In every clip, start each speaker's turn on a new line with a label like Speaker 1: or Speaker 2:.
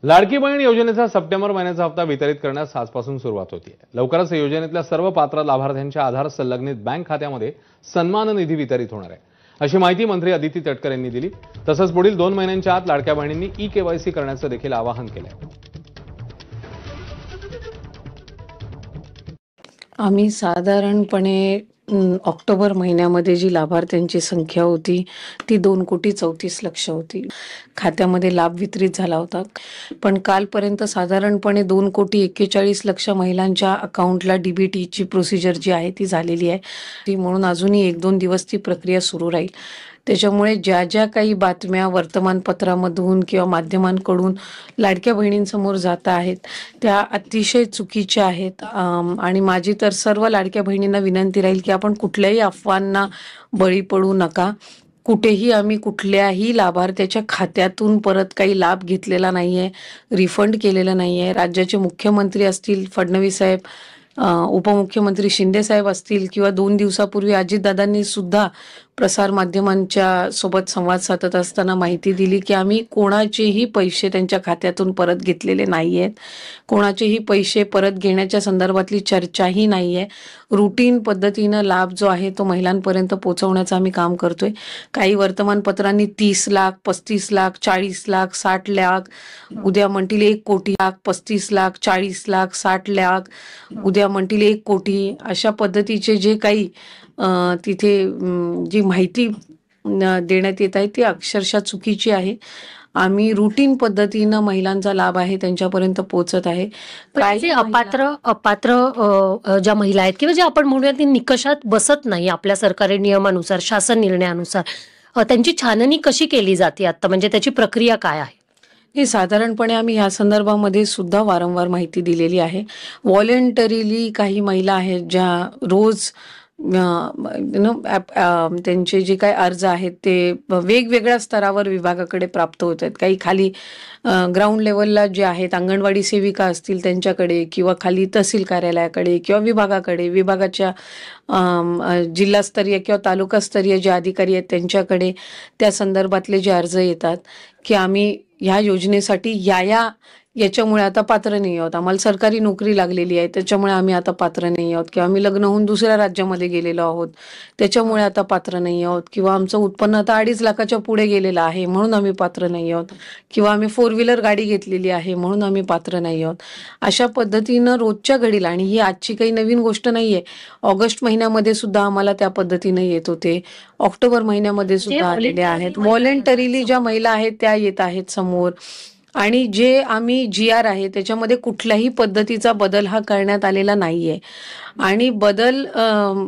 Speaker 1: लाडकी बहीण योजनेचा सप्टेंबर महिन्याचा हप्ता वितरित करण्यास आजपासून सुरुवात होते। लवकरच योजनेतल्या सर्व पात्र लाभार्थ्यांच्या आधार संलग्नित बँक खात्यामध्ये सन्मान निधी वितरित होणार आहे, अशी माहिती मंत्री अदिती तटकरे यांनी दिली। तसंच पुढील 2 महिन्यांच्या आत लाडक्या बहिणींनी ई-केवायसी करण्याचं देखील आवाहन केलंय।
Speaker 2: आम्ही साधारणपणे ऑक्टोबर महिन्यामध्ये जी लाभार्थ्यांची संख्या होती ती 2,34,00,000 होती। खात्यामध्ये लाभ वितरित झाला होता, पण कालपर्यंत साधारणपणे 2,41,00,000 महिलांच्या अकाउंटला डीबीटीची प्रोसिजर जी आहे ती झालेली आहे। ती म्हणून अजूनही 1-2 दिवस ती प्रक्रिया सुरू राहील। त्याच्यामुळे ज्या काही बातम्या वर्तमानपत्रामधून किंवा माध्यमांकडून लाडक्या बहिणींसमोर जात आहेत त्या अतिशय चुकीच्या आहेत। आणि माझी तर सर्व लाडक्या बहिणींना विनंती राहील की आपण कुठल्याही अफवांना बळी पडू नका। कुठेही आम्ही कुठल्याही लाभार्थ्याच्या खात्यातून परत काही लाभ घेतलेला नाहीये, रिफंड केलेला नाहीये। राज्याचे मुख्यमंत्री असतील फडणवीस साहेब, उपमुख्यमंत्री शिंदे साहेब असतील किंवा 2 दिवसापूर्वी अजितदादांनी सुद्धा प्रसार माध्यमांच्या सोबत संवाद साधत असताना माहिती दिली की आम्ही कोणाचेही पैसे त्यांच्या खात्यातून परत घेतलेले नाहीयेत, कोणाचेही पैसे परत घेण्याच्या संदर्भातली चर्चाही नाहीये। रूटीन पद्धतीनं लाभ जो आहे तो महिलांपर्यंत पोहोचवण्याचं आम्ही काम करतोय। काही वर्तमानपत्रांनी 30 लाख, 35 लाख, 40 लाख, 60 लाख, उद्या म्हणतील 1 कोटी, 35 लाख, 40 लाख, 60 लाख, उद्या म्हणतील 1 कोटी, अशा पद्धतीचे जे काही तिथे जी माहिती देण्यात येत आहे ती अक्षरशः चुकीची आहे। आम्ही रूटीन पद्धतीनं महिलांचा लाभ आहे त्यांच्यापर्यंत पोहोचत आहे।
Speaker 3: काही अपात्र ज्या महिला आहेत किंवा जे आपण म्हणूया ती निकषात बसत नाही आपल्या सरकारी नियमानुसार, शासन निर्णयानुसार, त्यांची छाननी कशी केली जाते आता, म्हणजे त्याची प्रक्रिया काय आहे?
Speaker 2: हे साधारणपणे आम्ही या संदर्भामध्ये सुद्धा वारंवार माहिती दिलेली आहे। व्हॉलेंटरीली काही महिला आहेत ज्या रोज त्यांचे जे काही अर्ज आहेत ते वेगवेगळ्या स्तरावर विभागाकडे प्राप्त होत आहेत। काही खाली ग्राउंड लेवलला जे आहेत अंगणवाडी सेविका असतील त्यांच्याकडे, किंवा खाली तहसील कार्यालयाकडे किंवा विभागाकडे, विभागाच्या जिल्हास्तरीय किंवा तालुकास्तरीय जे अधिकारी आहेत त्यांच्याकडे त्या संदर्भातले जे अर्ज येतात की आम्ही ह्या योजनेसाठी याच्यामुळे आता पात्र नाही आहोत, आम्हाला सरकारी नोकरी लागलेली आहे त्याच्यामुळे आम्ही आता पात्र नाही आहोत, किंवा आम्ही लग्न होऊन दुसऱ्या राज्यामध्ये गेलेलो आहोत त्याच्यामुळे आता पात्र नाही आहोत, किंवा आमचं उत्पन्न आता 2.5 लाखाच्या पुढे गेलेलं आहे म्हणून आम्ही पात्र नाही आहोत, किंवा आम्ही 4 व्हीलर गाडी घेतलेली आहे म्हणून आम्ही पात्र नाही आहोत। अशा पद्धतीनं रोजच्या घडीला, आणि ही आजची काही नवीन गोष्ट नाहीये, ऑगस्ट महिन्यामध्ये सुद्धा आम्हाला त्या पद्धतीने येत होते, ऑक्टोबर महिन्यामध्ये सुद्धा आलेले आहेत। व्हॉलेंटरीली ज्या महिला आहेत त्या येत आहेत समोर, आणि जे आम्ही GR आहे त्याच्यामध्ये कुठल्याही पद्धतीचा बदल हा करण्यात आलेला नाहीये। आणि बदल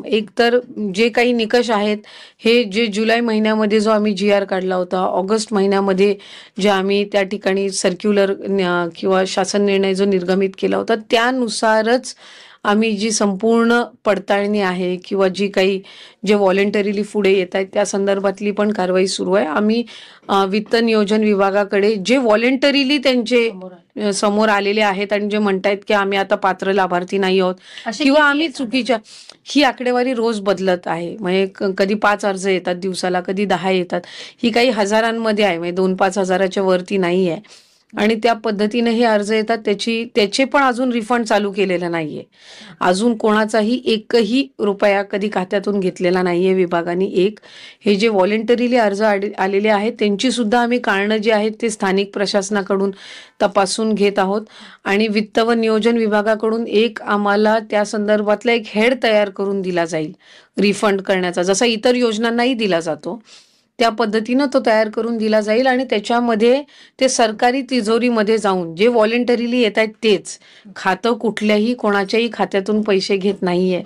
Speaker 2: एकतर जे काही निकष आहेत हे जे जुलै महिन्यामध्ये जो आम्ही GR काढला होता, ऑगस्ट महिन्यामध्ये जे आम्ही त्या ठिकाणी सर्क्युलर किंवा शासन निर्णय जो निर्गमित केला होता त्यानुसारच आम्ही जी संपूर्ण पडताळणी आहे किंवा जी काही जे व्हॉलेंटरीली पुढे येत आहेत त्या संदर्भातली पण कारवाई सुरू आहे। आम्ही वित्त नियोजन विभागाकडे जे व्हॉलेंटरीली त्यांचे समोर आलेले आहेत आणि जे म्हणतायत की आम्ही आता पात्र लाभार्थी नाही आहोत किंवा आम्ही चुकीच्या, ही आकडेवारी रोज बदलत आहे। म्हणजे कधी 5 अर्ज येतात दिवसाला, कधी 10 येतात, ही काही हजारांमध्ये आहे, म्हणजे 2-5 हजाराच्या वरती नाही आहे। आणि त्या पद्धतीने हे अर्ज येतात, त्याचे पण अजून रिफंड चालू केलेलं नाहीये, अजून कोणाचाही 1ही रुपया कधी खात्यातून घेतलेला नाहीये विभागाने। हे जे व्हॉलेंटरीली अर्ज आलेले आहेत त्यांची सुद्धा आम्ही कारणं जी आहेत ते स्थानिक प्रशासनाकडून तपासून घेत आहोत, आणि वित्त व नियोजन विभागाकडून आम्हाला त्या संदर्भातला एक हेड तयार करून दिला जाईल रिफंड करण्याचा, जसा इतर योजनांनाही दिला जातो त्या पद्धतीनं तो तयार करून दिला जाईल। आणि त्याच्यामध्ये ते सरकारी तिजोरीमध्ये जाऊन जे व्हॉलेंटरीली येत आहेत तेच, खातं कुठल्याही कोणाच्याही खात्यातून पैसे घेत नाहीये,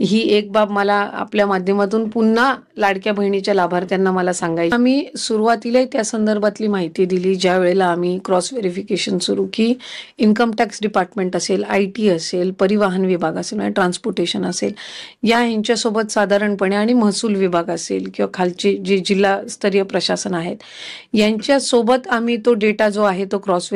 Speaker 2: ही एक बाब मला आपल्या माध्यमातून पुन्हा लाडक्या बहिणीच्या लाभार्थ्यांना मला सांगायची। आम्ही सुरुवातीला त्या संदर्भातली माहिती दिली ज्या वेळेला आम्ही क्रॉस व्हेरिफिकेशन सुरू की इन्कम टॅक्स डिपार्टमेंट असेल, IT असेल, परिवहन विभाग असेल, म्हणजे ट्रान्सपोर्टेशन असेल, यांच्यासोबत साधारणपणे, आणि महसूल विभाग असेल किंवा खालचे जे जिल्हास्तरीय प्रशासन आहेत यांच्यासोबत आम्ही तो डेटा जो आहे तो क्रॉस